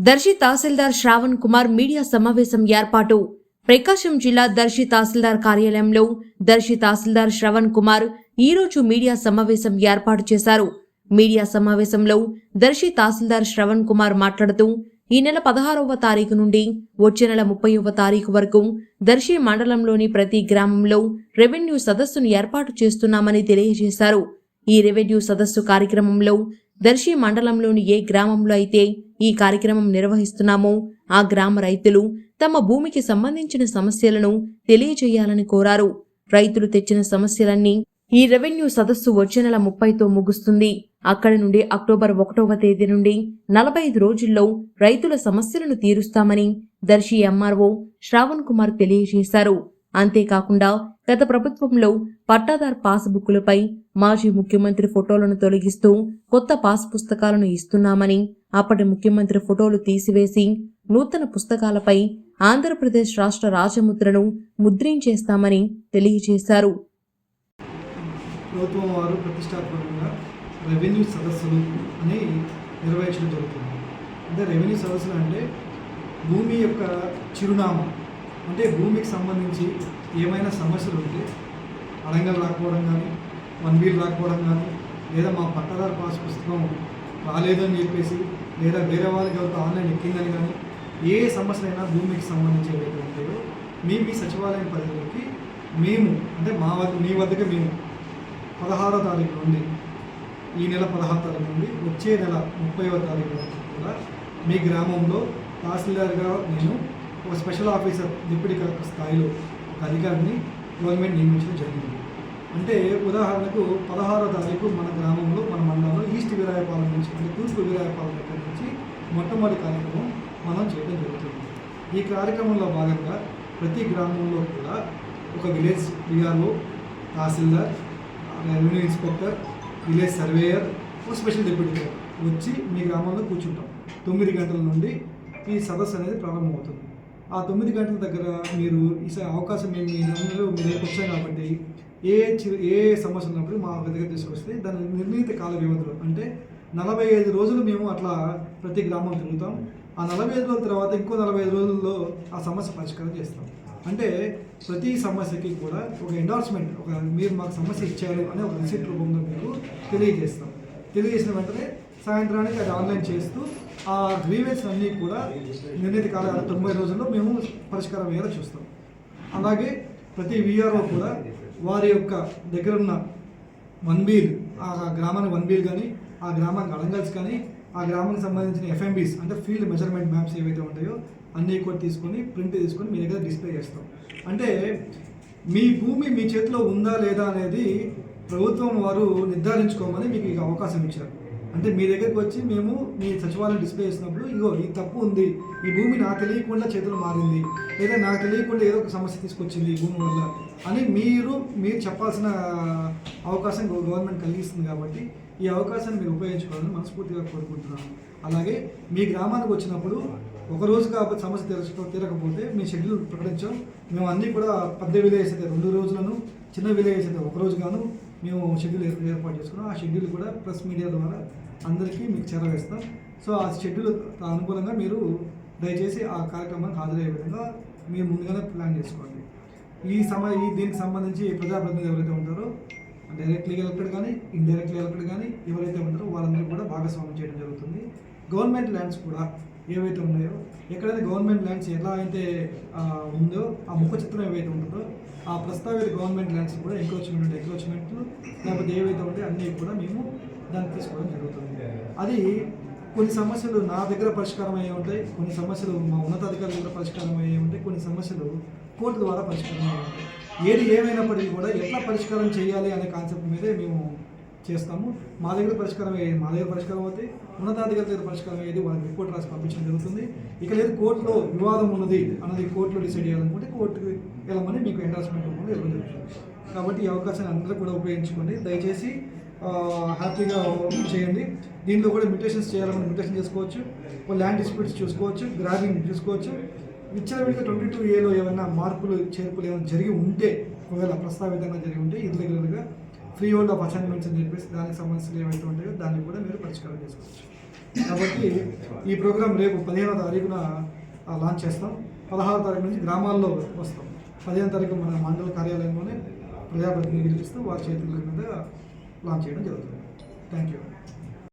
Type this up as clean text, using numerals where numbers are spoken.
దర్శి తహసీల్దార్ Shravan Kumar media సమావేశం ఏర్పాటు. ప్రకాశం జిల్లా దర్శి తహసీల్దార్ కార్యాలయంలో దర్శి తహసీల్దార్ శ్రావణ్ కుమార్ ఈరోజు మీడియా సమావేశం ఏర్పాటు చేశారు. మీడియా సమావేశంలో దర్శి తహసీల్దార్ శ్రావణ్ కుమార్ మాట్లాడుతూ ఈ నెల 16వ తారీఖు నుండి వచ్చే నెల 30వ తారీఖు వరకు దర్శి మండలంలోని ప్రతి గ్రామంలో రెవెన్యూ సదస్సును ఏర్పాటు చేస్తున్నామని తెలియజేశారు. ఈ రెవెన్యూ సదస్సు కార్యక్రమంలో దర్శి మండలంలోని ఏ గ్రామంలో అయితే ఈ కార్యక్రమం నిర్వహిస్తున్నామో ఆ గ్రామ రైతులు తమ భూమికి సంబంధించిన సమస్యలను తెలియజేయాలని కోరారు. రైతులు తెచ్చిన సమస్యలన్నీ ఈ రెవెన్యూ సదస్సు వచ్చే నెల 30తో ముగుస్తుంది. అక్కడి నుండి అక్టోబర్ 1వ తేదీ నుండి 45 రోజుల్లో రైతుల సమస్యలను తీరుస్తామని దర్శి ఎంఆర్ఓ శ్రావణ్ కుమార్ తెలియజేశారు. అంతేకాకుండా గత ప్రభుత్వంలో పట్టాదార్ పాస్ బుక్కులపై మాజీ ముఖ్యమంత్రి ఫోటోలను తొలగిస్తూ కొత్త పాస్ పుస్తకాలను ఇస్తున్నామని, అప్పటి ముఖ్యమంత్రి ఫోటోలు తీసివేసి నూతన పుస్తకాలపై ఆంధ్రప్రదేశ్ రాష్ట్ర రాజముద్రను ముద్రించేస్తామని తెలియజేశారు. ప్రభుత్వం వారు ప్రతిష్టాత్మకంగా రెవెన్యూ సదస్సులు అని నిర్వహించడం జరుగుతుంది. అంటే రెవెన్యూ సదస్సులు అంటే భూమి యొక్క చిరునామా, అంటే భూమికి సంబంధించి ఏమైనా సమస్యలు ఉంటే అడంగల్ రాకపోవడం కానీ, 1B రాకపోవడం కానీ, లేదా మా పట్టాదారు పాస్ పుస్తకం రాలేదని చెప్పేసి, లేదా వేరే వాళ్ళకి ఎవరితో ఆన్లైన్ ఎక్కిందని కానీ, ఏ సమస్యలైనా భూమికి సంబంధించి ఏవైతే ఉంటాయో మీ సచివాలయం పరిధిలోకి మేము, అంటే మీ వద్దకు మేము 16వ తారీఖు నుండి, ఈ నెల 16వ తారీఖు నుండి వచ్చే నెల 30వ తారీఖు వరకు కూడా మీ గ్రామంలో తహసీల్దార్గా నేను ఒక స్పెషల్ ఆఫీసర్ డిప్యూటీ కలెక్టర్ స్థాయిలో ఒక అధికారిని గవర్నమెంట్ నియమించడం జరిగింది. అంటే ఉదాహరణకు 16వ తారీఖు మన గ్రామంలో, మన మండలంలో ఈస్ట్ వీరాయపాలెం నుంచి, అంటే తూర్పు వీరాయపాలెం దగ్గర నుంచి మొట్టమొదటి కార్యక్రమం మనం చేయడం జరుగుతుంది. ఈ కార్యక్రమంలో భాగంగా ప్రతి గ్రామంలో కూడా ఒక విలేజ్ విఆర్ఓ, తహసీల్దార్, రెవెన్యూ ఇన్స్పెక్టర్, విలేజ్ సర్వేయర్, ఒక స్పెషల్ డిప్యూటీ కలెక్టర్ వచ్చి మీ గ్రామంలో కూర్చుంటాం. 9 గంటల నుండి ఈ సదస్సు అనేది ప్రారంభమవుతుంది. ఆ 9 గంటల దగ్గర మీరు ఈ అవకాశం మేము మీ దగ్గరకు వచ్చాం కాబట్టి ఏ సమస్య ఉన్నప్పుడు మా దగ్గర తీసుకొస్తే దాని నిర్ణీత కాల వ్యవధిలో, అంటే 45 రోజులు మేము అట్లా ప్రతి గ్రామం తిరుగుతాం. ఆ 45 రోజుల తర్వాత ఇంకో 45 రోజుల్లో ఆ సమస్య పరిష్కారం చేస్తాం. అంటే ప్రతి సమస్యకి కూడా ఒక ఎండార్స్మెంట్, ఒక మీరు మాకు సమస్య ఇచ్చారు అనే ఒక రిసిప్ట్ రూపంలో మీకు తెలియజేస్తాం. తెలియజేసిన వెంటనే సాయంత్రానికి అది ఆన్లైన్ చేస్తూ ఆ గ్రీవెన్స్ అన్నీ కూడా నిర్ణీత కాల 90 రోజుల్లో మేము పరిష్కారం అయ్యేలా చూస్తాం. అలాగే ప్రతి విఆర్ఓ కూడా వారి యొక్క దగ్గర ఉన్న 1B, ఆ గ్రామానికి 1B కానీ, ఆ గ్రామానికి అడంగల్స్ కానీ, ఆ గ్రామానికి సంబంధించిన FMBs అంటే ఫీల్డ్ మెజర్మెంట్ మ్యాప్స్ ఏవైతే ఉంటాయో అన్నీ కూడా తీసుకొని ప్రింట్ తీసుకొని మీ దగ్గర డిస్ప్లే చేస్తాం. అంటే మీ భూమి మీ చేతిలో ఉందా లేదా అనేది ప్రభుత్వం వారు నిర్ధారించుకోమని మీకు ఇక అవకాశం ఇచ్చారు. అంటే మీ దగ్గరికి వచ్చి మేము మీ సచివాలయం డిస్ప్లే చేసినప్పుడు, ఇగో ఈ తప్పు ఉంది, ఈ భూమి నాకు తెలియకుండా చేతులు మారింది, లేదా నాకు తెలియకుండా ఏదో ఒక సమస్య తీసుకొచ్చింది ఈ భూమి వల్ల అని మీరు చెప్పాల్సిన అవకాశం గవర్నమెంట్ కలిగిస్తుంది. కాబట్టి ఈ అవకాశాన్ని మీరు ఉపయోగించుకోవాలని మనస్ఫూర్తిగా కోరుకుంటున్నాను. అలాగే మీ గ్రామానికి వచ్చినప్పుడు ఒకరోజు కాబట్టి సమస్య తీరకపోతే మీ షెడ్యూల్ ప్రకటించాం. మేము అన్నీ కూడా పెద్ద విలేజ్ అయితే 2 రోజులను, చిన్న విలేజ్ అయితే 1 రోజు గాను మేము షెడ్యూల్ ఏర్పాటు చేసుకున్నాం. ఆ షెడ్యూల్ కూడా ప్రెస్ మీడియా ద్వారా అందరికీ మీకు చేరవేస్తాం. సో ఆ షెడ్యూల్ అనుకూలంగా మీరు దయచేసి ఆ కార్యక్రమానికి హాజరయ్యే విధంగా మీరు ముందుగానే ప్లాన్ చేసుకోండి. దీనికి సంబంధించి ప్రజాప్రతినిధులు ఎవరైతే ఉంటారో, డైరెక్ట్లీ ఎలక్టెడ్ కానీ, ఇండైరెక్ట్లీ ఎలక్టెడ్ కానీ ఎవరైతే ఉంటారో వాళ్ళందరూ కూడా భాగస్వామ్యం చేయడం జరుగుతుంది. గవర్నమెంట్ ల్యాండ్స్ కూడా ఏవైతే ఉన్నాయో, ఎక్కడైతే గవర్నమెంట్ ల్యాండ్స్ ఎలా అయితే ఉందో ఆ ముఖ చిత్రం ఏవైతే ఉంటుందో ఆ ప్రస్తావిత గవర్నమెంట్ ల్యాండ్స్ కూడా ఎంక్రోచ్మెంట్లు లేకపోతే ఏవైతే ఉంటాయో అన్నీ కూడా మేము దాన్ని తీసుకోవడం జరుగుతుంది. అది కొన్ని సమస్యలు నా దగ్గర పరిష్కారం అయ్యే ఉంటాయి, కొన్ని సమస్యలు మా ఉన్నతాధికారుల దగ్గర పరిష్కారం అయ్యే ఉంటాయి, కొన్ని సమస్యలు కోర్టు ద్వారా పరిష్కారం అయ్యే ఉంటాయి. ఏది ఏమైనప్పటికీ కూడా ఎట్లా పరిష్కారం చేయాలి అనే కాన్సెప్ట్ మీదే మేము చేస్తాము. మా దగ్గర పరిష్కారం అవుతాయి, ఉన్నతాధికారుల దగ్గర పరిష్కారం అయ్యేది వాళ్ళకి రిపోర్ట్ రాసి పంపించడం జరుగుతుంది. ఇక లేదు కోర్టులో వివాదం ఉన్నది అన్నది కోర్టులో డిసైడ్ చేయాలనుకుంటే కోర్టుకి వెళ్ళమని మీకు ఎండార్స్మెంట్ రూపంలో ఇవ్వడం జరుగుతుంది. కాబట్టి ఈ అవకాశాన్ని అందరూ కూడా ఉపయోగించుకోండి. దయచేసి హ్యాపీగా చేయండి. దీంట్లో కూడా మ్యూటేషన్స్ చేయాలని మ్యూటేషన్ చేసుకోవచ్చు, ల్యాండ్ డిస్ప్యూట్స్ చూసుకోవచ్చు, గ్రాబింగ్ చూసుకోవచ్చు. విచ్చలవిడిగా 22A ఏమైనా మార్పులు చేర్పులు ఏమైనా జరిగి ఉంటే, ఒకవేళ ప్రస్తావితంగా జరిగి ఉంటే ఇర్రెగ్యులర్గా ఫ్రీ హోల్డ్ ఆఫ్ అసైన్మెంట్స్ అని చెప్పేసి దానికి సమస్యలు ఏవైతే ఉంటాయో దాన్ని కూడా మీరు పరిష్కారం చేసుకోవచ్చు. కాబట్టి ఈ ప్రోగ్రాం రేపు 15వ తారీఖున లాంచ్ చేస్తాం. 16వ తారీఖు నుంచి గ్రామాల్లో వస్తాం. 15వ తారీఖు మన మండల కార్యాలయంలోనే ప్రజాప్రతినిధులు ఇస్తూ వారి చేతుల మీద లాంచ్ చేయడం జరుగుతుంది. Thank you.